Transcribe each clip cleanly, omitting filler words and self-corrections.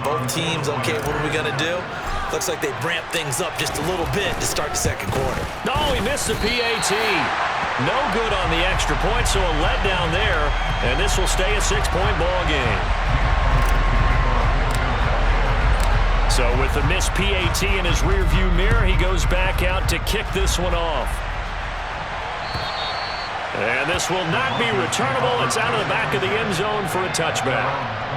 Both teams, okay, what are we going to do? Looks like they ramped things up just a little bit to start the second quarter. No, he missed the PAT. No good on the extra point, so a letdown there, and this will stay a 6-point ball game. So with the missed PAT in his rearview mirror, he goes back out to kick this one off. And this will not be returnable. It's out of the back of the end zone for a touchback.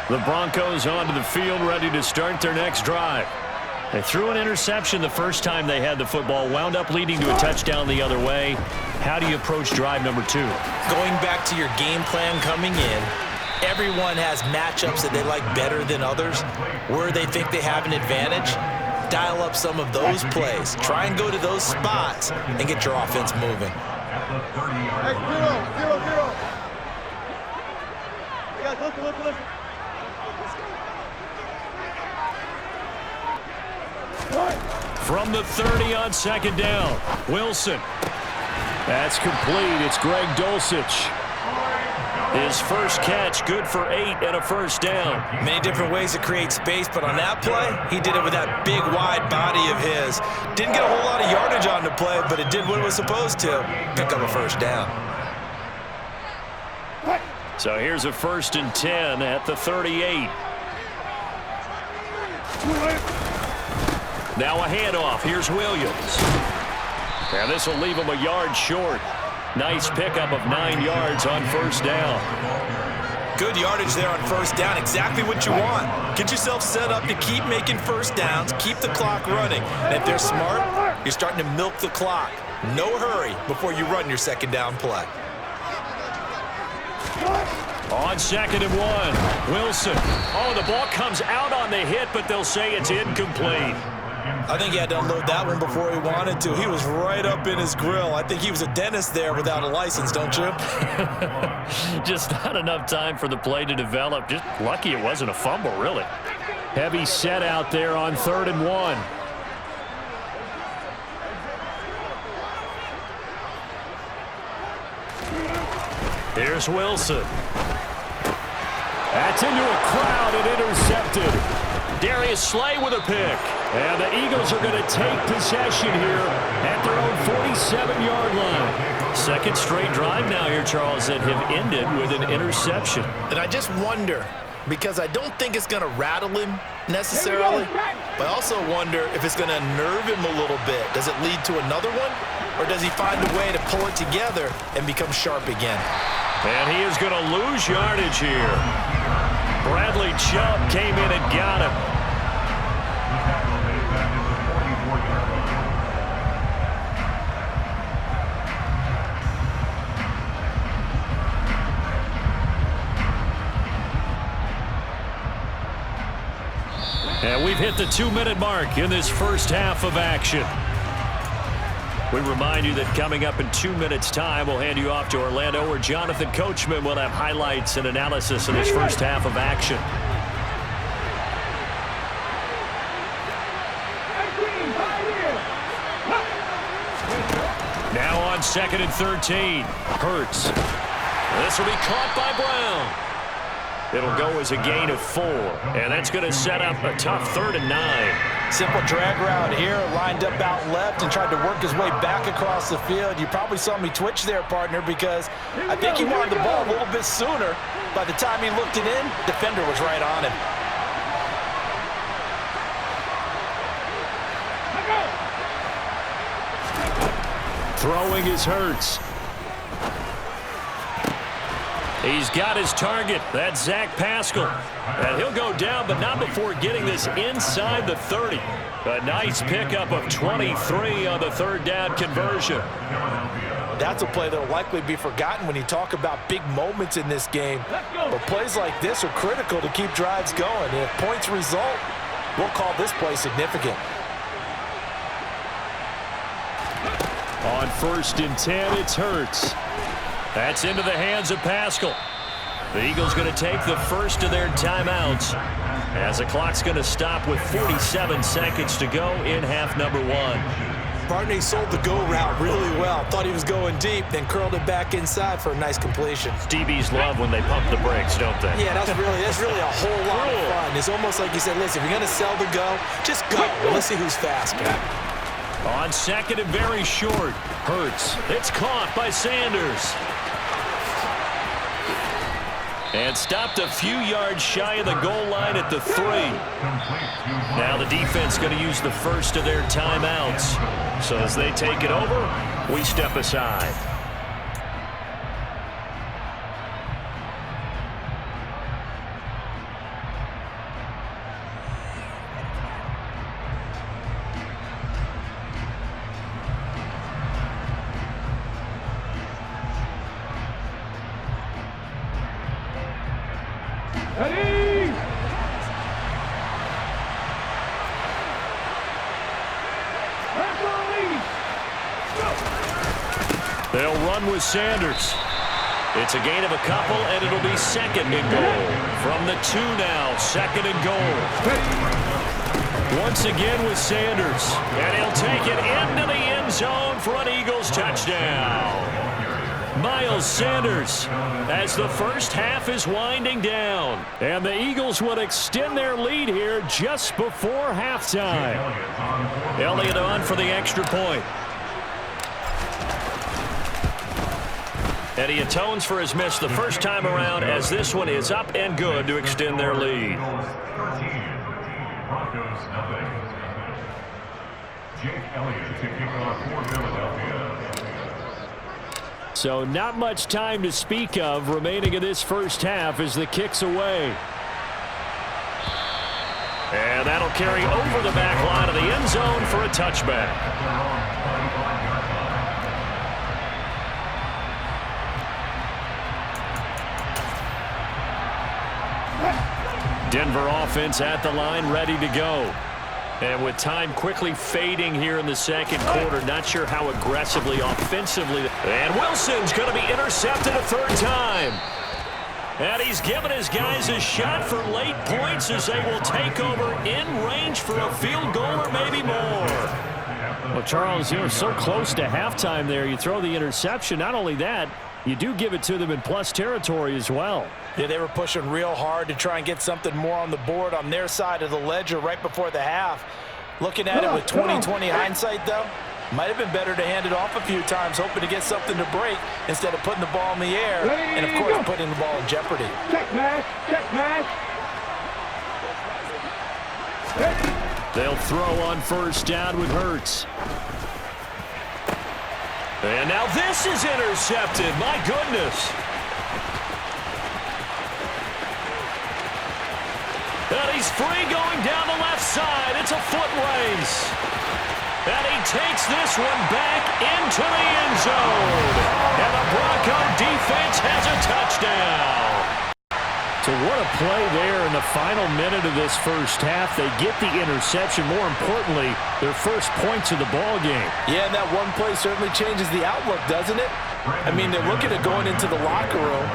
The Broncos onto the field, ready to start their next drive. They threw an interception the first time they had the football, wound up leading to a touchdown the other way. How do you approach drive number 2? Going back to your game plan coming in, everyone has matchups that they like better than others, where they think they have an advantage. Dial up some of those plays. Try and go to those spots and get your offense moving. Hey, zero. You guys, listen. From the 30 on second down, Wilson. That's complete. It's Greg Dulcich. His first catch, good for 8 and a first down. Many different ways to create space, but on that play, he did it with that big, wide body of his. Didn't get a whole lot of yardage on the play, but it did what it was supposed to. Pick up a first down. So here's a 1st and 10 at the 38. Now a handoff. Here's Williams. And this will leave him a yard short. Nice pickup of 9 yards on first down. Good yardage there on first down. Exactly what you want. Get yourself set up to keep making first downs, keep the clock running. And if they're smart, you're starting to milk the clock. No hurry before you run your second down play. On 2nd and 1, Wilson. Oh, the ball comes out on the hit, but they'll say it's incomplete. I think he had to unload that one before he wanted to. He was right up in his grill. I think he was a dentist there without a license, don't you? Just not enough time for the play to develop. Just lucky it wasn't a fumble, really. Heavy set out there on 3rd and 1. Here's Wilson. That's into a crowd and intercepted. Darius Slay with a pick. And the Eagles are going to take possession here at their own 47-yard line. Second straight drive now here, Charles, that have ended with an interception. And I just wonder, because I don't think it's going to rattle him necessarily, but I also wonder if it's going to nerve him a little bit. Does it lead to another one, or does he find a way to pull it together and become sharp again? And he is going to lose yardage here. Bradley Chubb came in and got him. And we've hit the 2-minute mark in this first half of action. We remind you that coming up in 2 minutes' time, we'll hand you off to Orlando, where Jonathan Coachman will have highlights and analysis of this first half of action. Now on 2nd and 13, Hurts. This will be caught by Brown. It'll go as a gain of 4, and that's going to set up a tough 3rd and 9. Simple drag route here, lined up out left and tried to work his way back across the field. You probably saw me twitch there, partner, because I think he wanted the ball a little bit sooner. By the time he looked it in, defender was right on him. Throwing is Hurts. He's got his target. That's Zach Pascal. And he'll go down, but not before getting this inside the 30. A nice pickup of 23 on the 3rd down conversion. That's a play that will likely be forgotten when you talk about big moments in this game. But plays like this are critical to keep drives going. And if points result, we'll call this play significant. On 1st and 10, it's Hurts. That's into the hands of Pascal. The Eagles going to take the first of their timeouts as the clock's going to stop with 47 seconds to go in half number 1. Barney sold the go route really well. Thought he was going deep, then curled it back inside for a nice completion. DBs love when they pump the brakes, don't they? Yeah, that's really a whole lot of fun. It's almost like you said, listen, if you're going to sell the go, just go. Let's see who's faster. On 2nd and very short, Hurts. It's caught by Sanders. And stopped a few yards shy of the goal line at the 3. Now the defense going to use the first of their timeouts. So as they take it over, we step aside. They'll run with Sanders. It's a gain of a couple, and it'll be 2nd and goal. From the 2 now, 2nd and goal. Once again with Sanders. And he'll take it into the end zone for an Eagles touchdown. Miles Sanders as the first half is winding down. And the Eagles will extend their lead here just before halftime. Elliott on for the extra point. And he atones for his miss the first time around as this one is up and good to extend their lead. So not much time to speak of remaining in this first half as the kick's away. And that'll carry over the back line of the end zone for a touchback. Denver offense at the line, ready to go. And with time quickly fading here in the second quarter, not sure how aggressively, offensively. And Wilson's going to be intercepted a 3rd time. And he's given his guys a shot for late points as they will take over in range for a field goal or maybe more. Well, Charles, you were so close to halftime there. You throw the interception. Not only that, you do give it to them in plus territory as well. Yeah, they were pushing real hard to try and get something more on the board on their side of the ledger right before the half. Looking at it with 20/20 hindsight, though, might have been better to hand it off a few times, hoping to get something to break instead of putting the ball in the air and, of course, putting the ball in jeopardy. Check match. They'll throw on 1st down with Hurts. And now this is intercepted. My goodness. And he's free going down the left side. It's a foot race. And he takes this one back into the end zone. And the Bronco defense has a touchdown. So what a play there in the final minute of this first half. They get the interception. More importantly, their first points of the ball game. Yeah, and that one play certainly changes the outlook, doesn't it? I mean, they're looking at going into the locker room.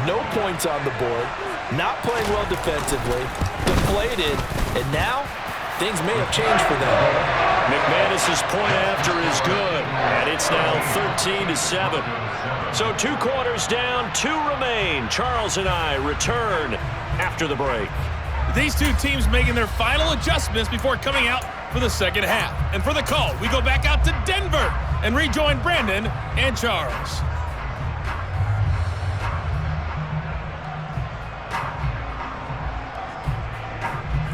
No points on the board. Not playing well defensively. Deflated. And now, things may have changed for them. McManus's point after is good. And it's now 13-7. So 2 quarters down, 2 remain. Charles and I return after the break. These two teams making their final adjustments before coming out for the second half. And for the call, we go back out to Denver and rejoin Brandon and Charles.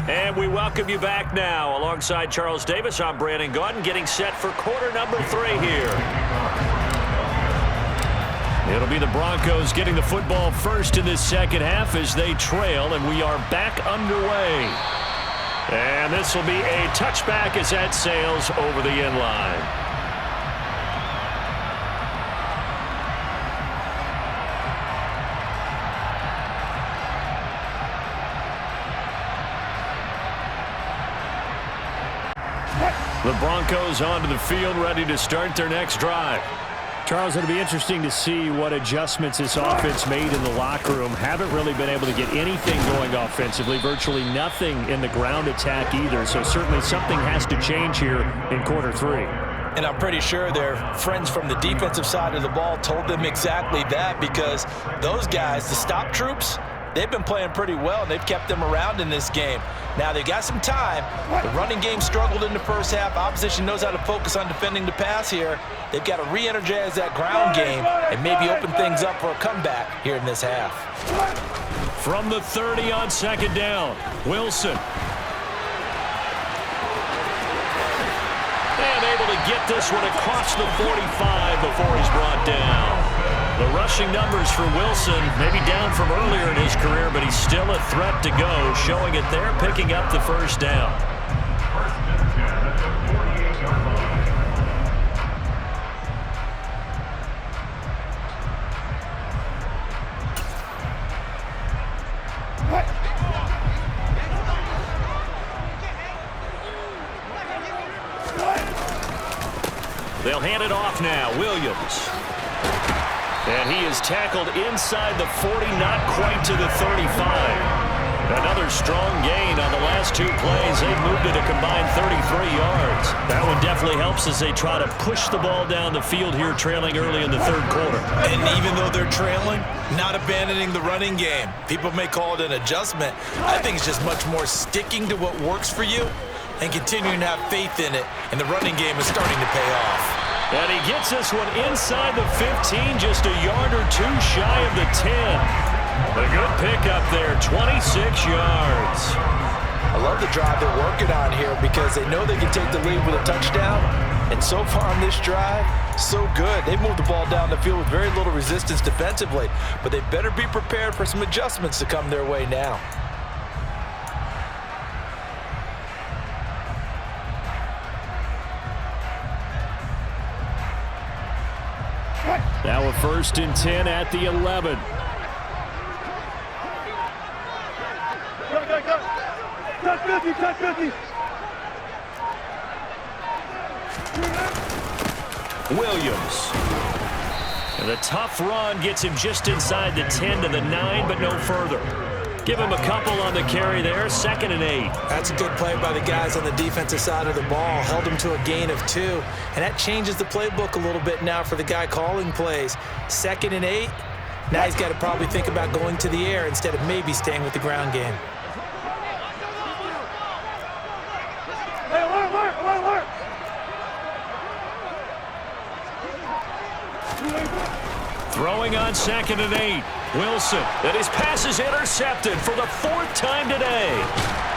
And we welcome you back now. Alongside Charles Davis, I'm Brandon Gaudin, getting set for quarter number 3 here. It'll be the Broncos getting the football first in this second half as they trail, and we are back underway. And this will be a touchback as that sails over the end line. The Broncos onto the field, ready to start their next drive. Charles, it'll be interesting to see what adjustments this offense made in the locker room. Haven't really been able to get anything going offensively, virtually nothing in the ground attack either. So certainly something has to change here in quarter 3. And I'm pretty sure their friends from the defensive side of the ball told them exactly that, because those guys, the stop troops, they've been playing pretty well, and they've kept them around in this game. Now, they've got some time. The running game struggled in the first half. Opposition knows how to focus on defending the pass here. They've got to re-energize that ground game and maybe open things up for a comeback here in this half. From the 30 on second down, Wilson. And able to get this one across the 45 before he's brought down. The rushing numbers for Wilson, maybe down from earlier in his career, but he's still a threat to go, showing it there, picking up the first down. They'll hand it off now, Williams. And he is tackled inside the 40, not quite to the 35. Another strong gain on the last 2 plays. They've moved it a combined 33 yards. That one definitely helps as they try to push the ball down the field here, trailing early in the third quarter. And even though they're trailing, not abandoning the running game. People may call it an adjustment. I think it's just much more sticking to what works for you and continuing to have faith in it. And the running game is starting to pay off. And he gets this one inside the 15, just a yard or 2 shy of the 10. A good pickup there, 26 yards. I love the drive they're working on here because they know they can take the lead with a touchdown. And so far on this drive, so good. They've moved the ball down the field with very little resistance defensively, but they better be prepared for some adjustments to come their way now. Now a 1st and 10 at the 11. Touch 50, touch 50. Williams. And the tough run gets him just inside the 10 to the 9, but no further. Give him a couple on the carry there, 2nd and 8. That's a good play by the guys on the defensive side of the ball. Held him to a gain of 2. And that changes the playbook a little bit now for the guy calling plays. 2nd and 8. Now he's got to probably think about going to the air instead of maybe staying with the ground game. Throwing on 2nd and 8. Wilson. And his pass is intercepted for the 4th time today.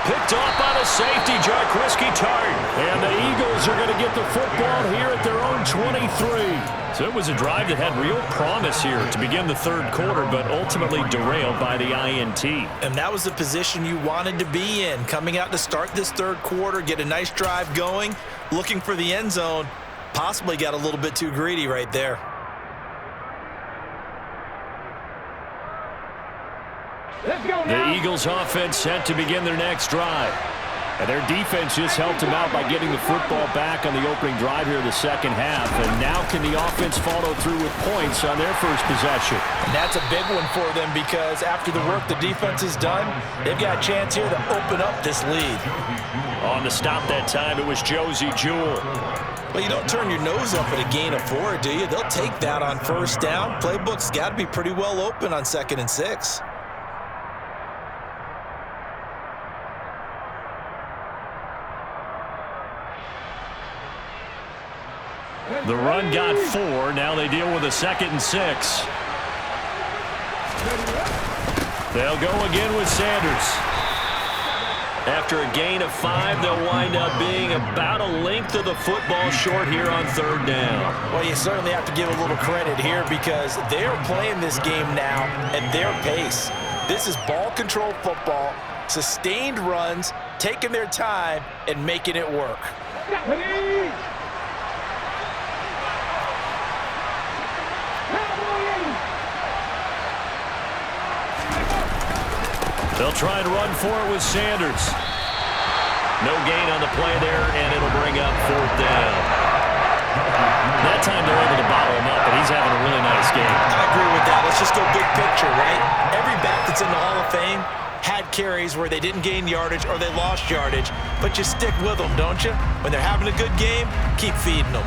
Picked off by the safety, Jarquiski Tartt. And the Eagles are going to get the football here at their own 23. So it was a drive that had real promise here to begin the third quarter, but ultimately derailed by the INT. And that was the position you wanted to be in. Coming out to start this third quarter, get a nice drive going, looking for the end zone. Possibly got a little bit too greedy right there. The Eagles offense set to begin their next drive. And their defense just helped them out by getting the football back on the opening drive here in the second half. And now can the offense follow through with points on their first possession? And that's a big one for them because after the work the defense has done, they've got a chance here to open up this lead. On the stop that time, it was Josie Jewell. Well, you don't turn your nose up at a gain of 4, do you? They'll take that on first down. Playbook's got to be pretty well open on 2nd and 6. The run got 4. Now they deal with a 2nd and 6. They'll go again with Sanders. After a gain of 5, they'll wind up being about a length of the football short here on 3rd down. Well, you certainly have to give a little credit here because they're playing this game now at their pace. This is ball control football, sustained runs, taking their time, and making it work. They'll try and run for it with Sanders. No gain on the play there, and it'll bring up 4th down. That time they're able to bottle him up, but he's having a really nice game. I agree with that. Let's just go big picture, right? Every back that's in the Hall of Fame had carries where they didn't gain yardage or they lost yardage, but you stick with them, don't you? When they're having a good game, keep feeding them.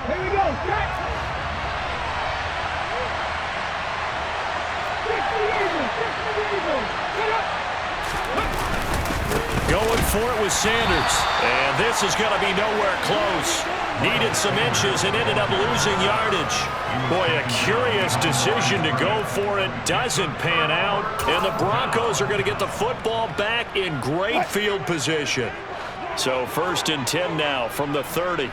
Here we go. Check. Going for it with Sanders. And this is going to be nowhere close. Needed some inches and ended up losing yardage. Boy, a curious decision to go for it. Doesn't pan out. And the Broncos are going to get the football back in great field position. So 1st and 10 now from the 30.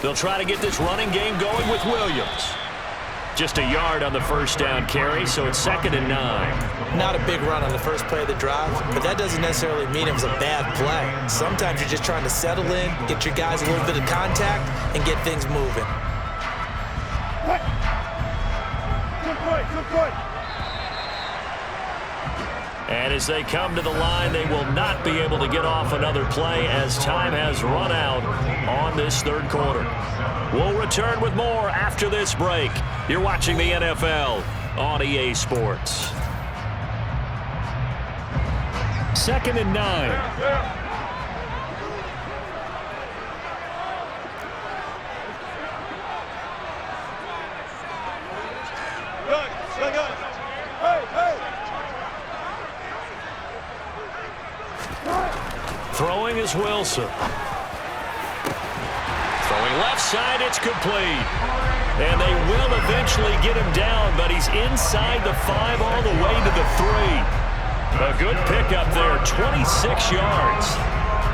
They'll try to get this running game going with Williams. Just a yard on the 1st down carry, so it's 2nd and 9. Not a big run on the first play of the drive, but that doesn't necessarily mean it was a bad play. Sometimes you're just trying to settle in, get your guys a little bit of contact, and get things moving. Good point. And as they come to the line, they will not be able to get off another play as time has run out on this 3rd quarter. We'll return with more after this break. You're watching the NFL on EA Sports. 2nd and 9. Throwing is Wilson. Throwing left side, it's complete. And they will eventually get him down, but he's inside the 5 all the way to the 3. A good pickup there, 26 yards.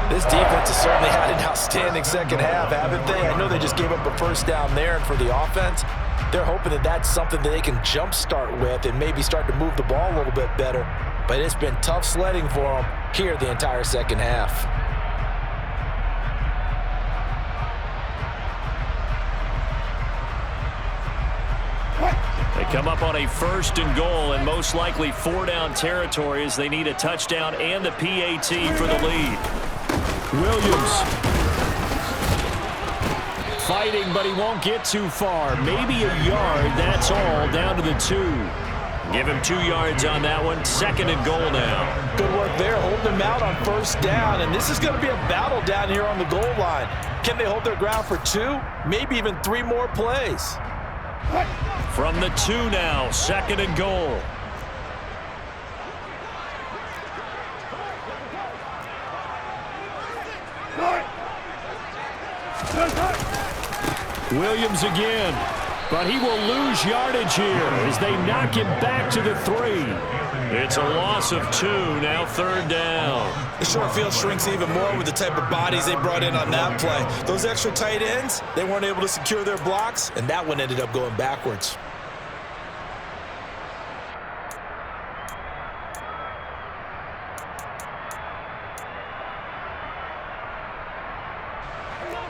This defense has certainly had an outstanding second half, haven't they? I know they just gave up a 1st down there, and for the offense, they're hoping that that's something that they can jumpstart with and maybe start to move the ball a little bit better. But it's been tough sledding for them here the entire second half. They come up on a 1st and goal and most likely 4 down territory as they need a touchdown and the PAT for the lead. Williams fighting, but he won't get too far. Maybe a yard, that's all, down to the 2. Give him 2 yards on that one. 2nd and goal now. Good work there, holding them out on 1st down, and this is going to be a battle down here on the goal line. Can they hold their ground for 2, maybe even 3 more plays? From the 2 now, 2nd and goal. Williams again, but he will lose yardage here as they knock him back to the 3. It's a loss of 2, now 3rd down. The short field shrinks even more with the type of bodies they brought in on that play. Those extra tight ends, they weren't able to secure their blocks, and that one ended up going backwards.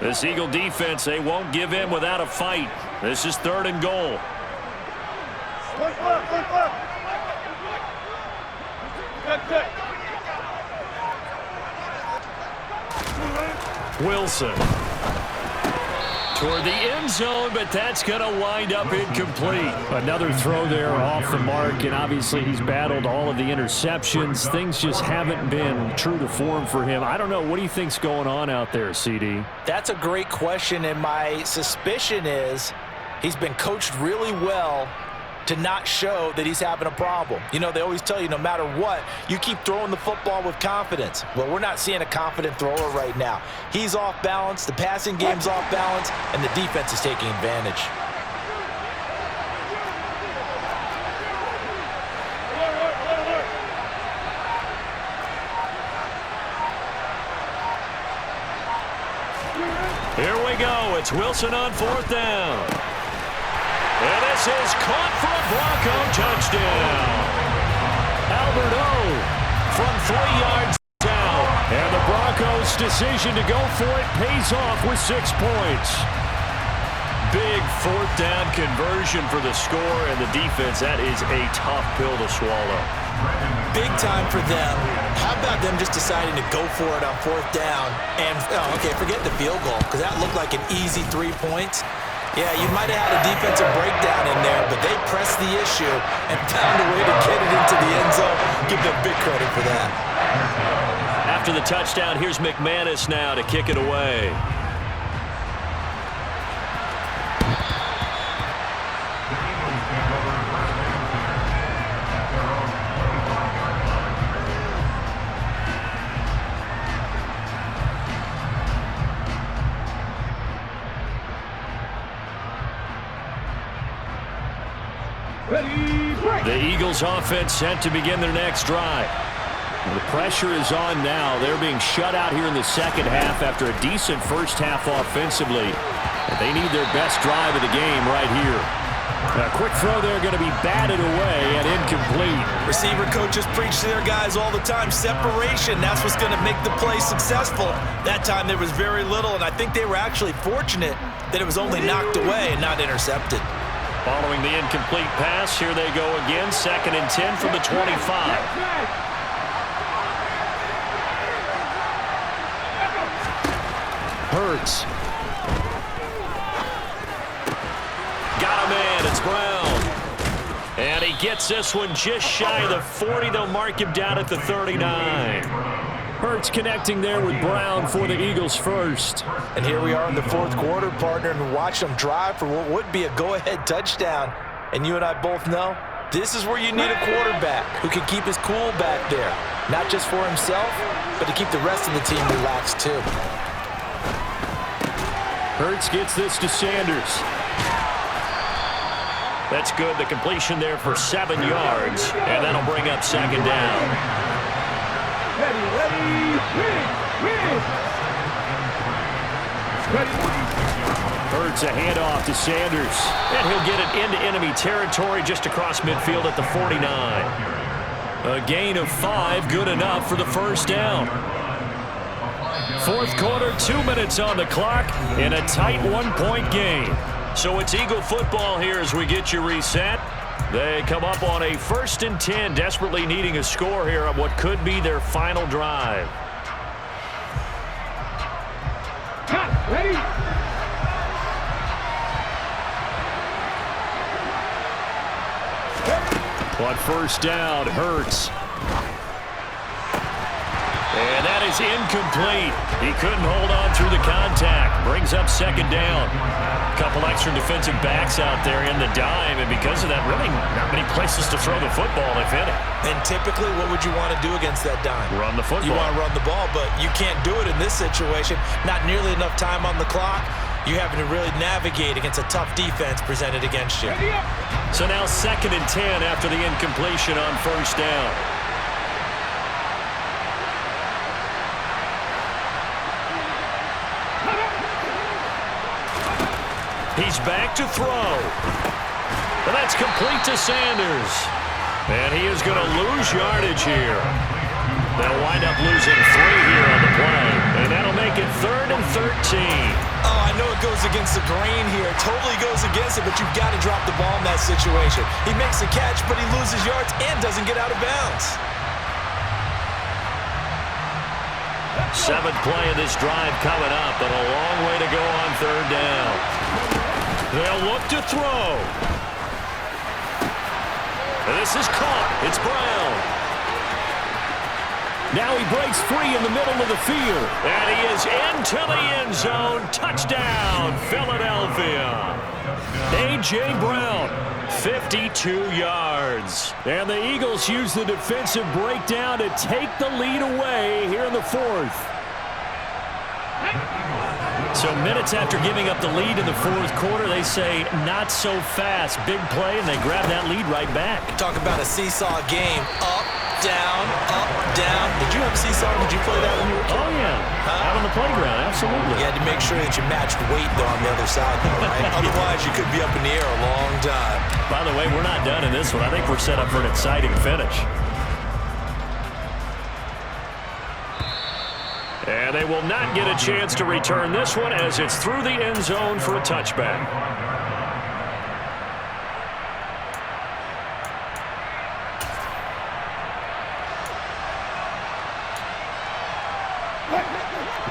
This Eagle defense, they won't give in without a fight. This is 3rd and goal. Wilson toward the end zone, but that's going to wind up incomplete. Another throw there off the mark, and obviously he's battled all of the interceptions. Things just haven't been true to form for him. I don't know. What do you think's going on out there, CD? That's a great question, and my suspicion is he's been coached really well to not show that he's having a problem. You know, they always tell you no matter what, you keep throwing the football with confidence. Well, we're not seeing a confident thrower right now. He's off balance, the passing game's off balance, and the defense is taking advantage. Here we go. It's Wilson on 4th down. And this is caught for a Bronco touchdown. Albert O from 3 yards out. And the Broncos' decision to go for it pays off with 6 points. big fourth down conversion for the score, and the defense, that is a tough pill to swallow. Big time for them. How about them just deciding to go for it on fourth down? And, okay, forget the field goal, because that looked like an easy 3 points. Yeah, you might have had a defensive breakdown in there, but they pressed the issue and found a way to get it into the end zone. Give them big credit for that. After the touchdown, here's McManus now to kick it away. The Eagles offense set to begin their next drive. The pressure is on now. They're being shut out here in the second half after a decent first half offensively. They need their best drive of the game right here. A quick throw there going to be batted away and incomplete. Receiver coaches preach to their guys all the time. Separation, that's what's going to make the play successful. That time there was very little, and I think they were actually fortunate that it was only knocked away and not intercepted. Following the incomplete pass, here they go again. 2nd and 10 from the 25. Hurts. Got a man. It's Brown. And he gets this one just shy of the 40. They'll mark him down at the 39. Hurts connecting there with Brown for the Eagles first. And here we are in the fourth quarter, partner, and watch them drive for what would be a go-ahead touchdown. And you and I both know this is where you need a quarterback who can keep his cool back there. Not just for himself, but to keep the rest of the team relaxed too. Hurts gets this to Sanders. That's good. The completion there for 7 yards. And that'll bring up 2nd down. Hurts a handoff to Sanders. And he'll get it into enemy territory just across midfield at the 49. A gain of 5, good enough for the first down. Fourth quarter, 2 minutes on the clock in a tight 1-point game. So it's Eagle football here as we get you reset. They come up on a 1st and 10, desperately needing a score here on what could be their final drive. Ready? On first down, Hurts. And that is incomplete. He couldn't hold on through the contact. Brings up 2nd down. A couple extra defensive backs out there in the dime, and because of that, really not many places to throw the football, if any. And typically, what would you want to do against that dime? Run the football. You want to run the ball, but you can't do it in this situation. Not nearly enough time on the clock. You're having to really navigate against a tough defense presented against you. So now 2nd and 10 after the incompletion on first down. He's back to throw. And that's complete to Sanders. And he is going to lose yardage here. They'll wind up losing 3 here on the play. And that'll make it 3rd and 13. Oh, I know it goes against the grain here. It totally goes against it, but you've got to drop the ball in that situation. He makes a catch, but he loses yards and doesn't get out of bounds. 7th play of this drive coming up, but a long way to go on 3rd down. They'll look to throw. And this is caught. It's Brown. Now he breaks free in the middle of the field. And he is into the end zone. Touchdown, Philadelphia. A.J. Brown, 52 yards. And the Eagles use the defensive breakdown to take the lead away here in the 4th. So minutes after giving up the lead in the 4th quarter, they say not so fast. Big play, and they grab that lead right back. Talk about a seesaw game. Up, down, up, down. Did you have seesaw? Did you play that when you were a kid? Oh, yeah. Out on the playground, absolutely. You had to make sure that you matched weight, though, on the other side, though, right? Otherwise, you could be up in the air a long time. By the way, we're not done in this one. I think we're set up for an exciting finish. And they will not get a chance to return this one as it's through the end zone for a touchback.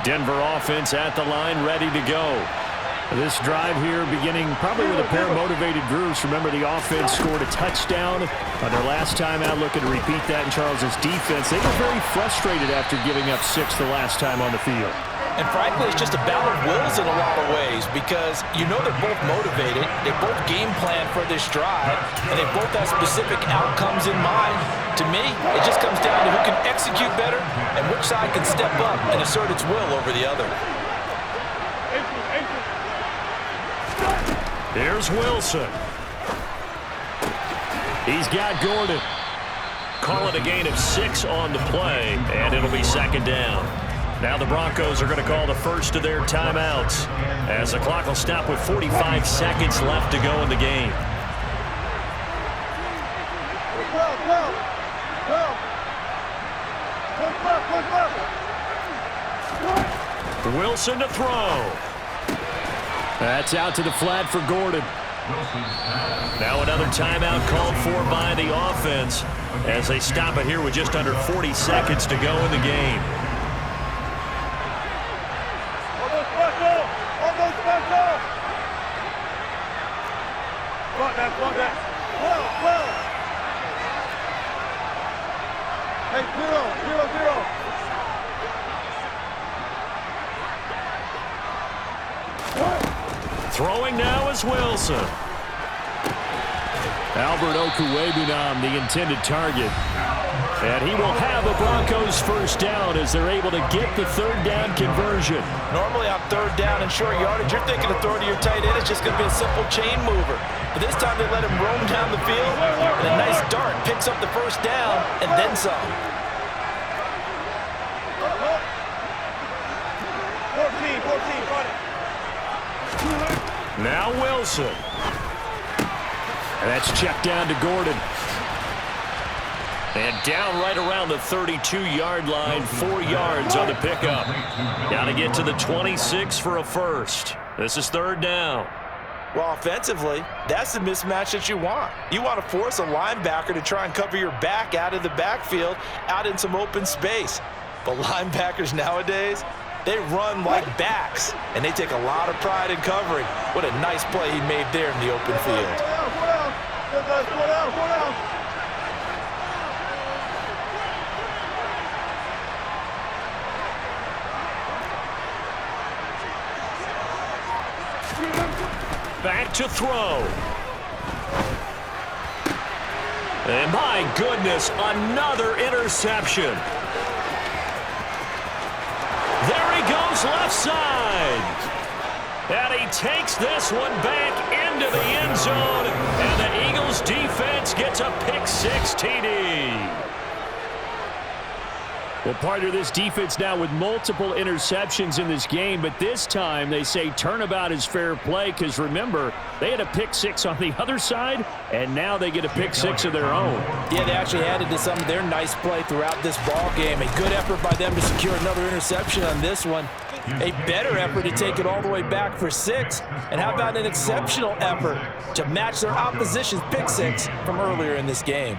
Denver offense at the line, ready to go. This drive here beginning probably with a pair of motivated groups. Remember, the offense scored a touchdown on their last time out, looking to repeat that in Charles's defense. They were very frustrated after giving up 6 the last time on the field. And frankly, it's just a battle of wills in a lot of ways because you know they're both motivated, they both game plan for this drive, and they both have specific outcomes in mind. To me, it just comes down to who can execute better and which side can step up and assert its will over the other. Here's Wilson. He's got Gordon. Call it a gain of 6 on the play, and it'll be second down. Now the Broncos are going to call the first of their timeouts as the clock will stop with 45 seconds left to go in the game. Wilson to throw. That's out to the flat for Gordon. Now another timeout called for by the offense as they stop it here with just under 40 seconds to go in the game. Throwing now is Wilson. Albert Okwuegbunam, the intended target. And he will have a Broncos first down as they're able to get the third down conversion. Normally on third down and short yardage, you're thinking of throwing to your tight end. It's just going to be a simple chain mover. But this time they let him roam down the field, and a nice dart picks up the first down and then some. 14, got it. Now Wilson. And that's checked down to Gordon. And down right around the 32-yard line, 4 yards on the pickup. Got to get to the 26 for a first. This is third down. Well, offensively, that's the mismatch that you want. You want to force a linebacker to try and cover your back out of the backfield, out in some open space. But linebackers nowadays, they run like backs, and they take a lot of pride in covering. What a nice play he made there in the open field. Back to throw. And my goodness, another interception. There he goes left side. And he takes this one back into the end zone. And the Eagles defense gets a pick-6 TD. Well, partner, this defense now with multiple interceptions in this game, but this time they say turnabout is fair play because, remember, they had a pick-6 on the other side, and now they get a pick-6 of their own. Yeah, they actually added to some of their nice play throughout this ball game. A good effort by them to secure another interception on this one. A better effort to take it all the way back for 6. And how about an exceptional effort to match their opposition's pick-6 from earlier in this game?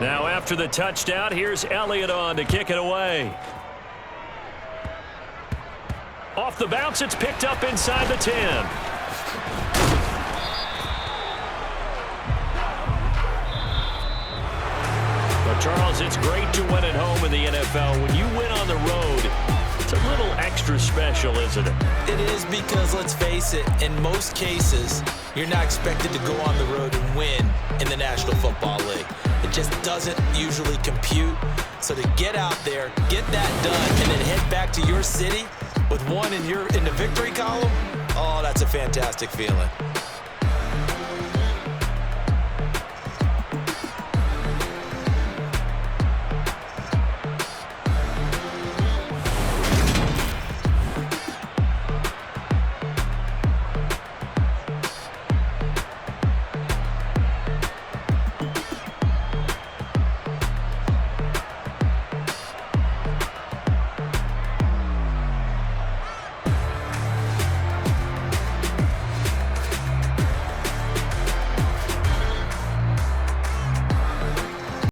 Now after the touchdown, here's Elliott on to kick it away. Off the bounce, it's picked up inside the 10. But Charles, it's great to win at home in the NFL. When you win on the road, it's a little extra special, isn't it? It is because, let's face it, in most cases, you're not expected to go on the road and win in the National Football League. It just doesn't usually compute. So to get out there, get that done, and then head back to your city with one in the victory column, oh, that's a fantastic feeling.